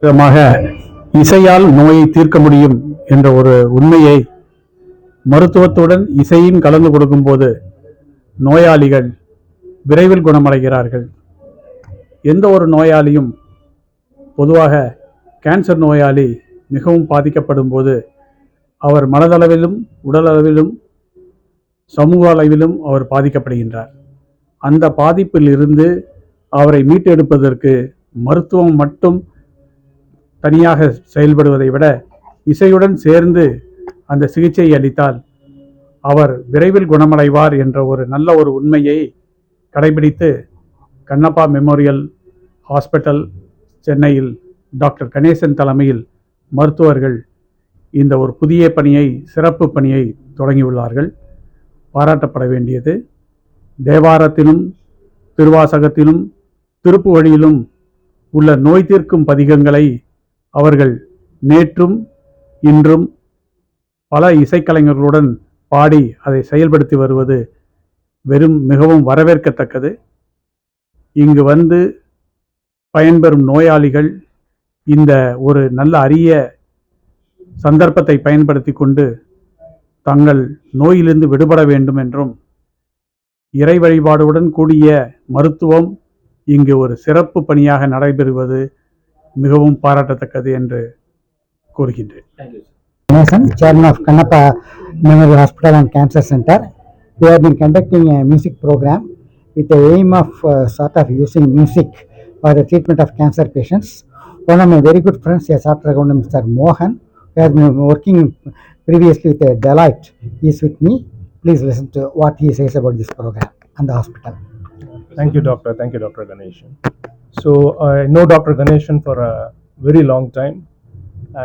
விதமாக இசையால் நோயை தீர்க்க முடியும் என்ற ஒரு உண்மையை மருத்துவத்துடன் இசையும் கலந்து கொடுக்கும்போது நோயாளிகள் விரைவில் குணமடைகிறார்கள். எந்த ஒரு நோயாளியும் பொதுவாக கேன்சர் நோயாளி மிகவும் பாதிக்கப்படும் போது அவர் மனதளவிலும் உடலளவிலும் சமூக அளவிலும் அவர் பாதிக்கப்படுகின்றார். அந்த பாதிப்பில் இருந்து அவரை மீட்டெடுப்பதற்கு மருத்துவம் மட்டும் தனியாக செயல்படுவதை விட இசையுடன் சேர்ந்து அந்த சிகிச்சை அளித்தால் அவர் விரைவில் குணமடைவார் என்ற ஒரு நல்ல ஒரு உண்மையை கடைபிடித்து கண்ணப்பா மெமோரியல் ஹாஸ்பிட்டல் சென்னையில் டாக்டர் கணேசன் தலைமையில் மருத்துவர்கள் இந்த ஒரு புதிய பணியை, சிறப்பு பணியை தொடங்கியுள்ளார்கள். பாராட்டப்பட வேண்டியது. தேவாரத்திலும் திருவாசகத்திலும் திருப்பு வழியிலும் உள்ள நோய் தீர்க்கும் பதிகங்களை அவர்கள் நேற்றும் இன்றும் பல இசைக்கலைஞர்களுடன் பாடி அதை செயல்படுத்தி வருவது மிகவும் வரவேற்கத்தக்கது. இங்கு வந்து பயன்பெறும் நோயாளிகள் இந்த ஒரு நல்ல அரிய சந்தர்ப்பத்தை பயன்படுத்தி கொண்டு தங்கள் நோயிலிருந்து விடுபட வேண்டும் என்றும், இறை வழிபாடுடன் கூடிய மருத்துவம் இங்கு ஒரு சிறப்பு பணியாக நடைபெறுவது மிகவும் பாராட்டத்தக்கது என்று கூறுகின்றேன். Chairman of Kannappa Memorial Hospital and Cancer Center. We have been conducting a music program with the aim of sort of using music for the treatment of cancer patients. One of my very good friends, a Chartered Accountant, Mr. Mohan, who has been working previously with Deloitte, he is with me. Please listen to what he says about this program and the hospital. Thank you, Doctor. Thank you, Dr. Ganeshan. So, I know Dr. Ganeshan for a very long time,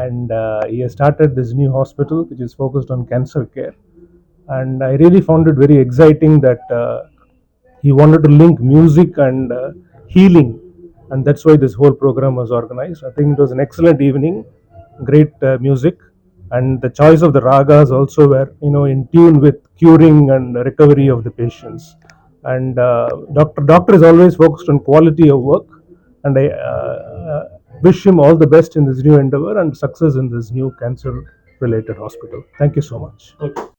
and he has started this new hospital which is focused on cancer care. And I really found it very exciting that he wanted to link music and healing, and that's why this whole program was organized. I think it was an excellent evening, great music, and the choice of the ragas also were, in tune with curing and recovery of the patients. And doctor is always focused on quality of work, and I wish him all the best in this new endeavor and success in this new cancer related hospital. Thank you so much.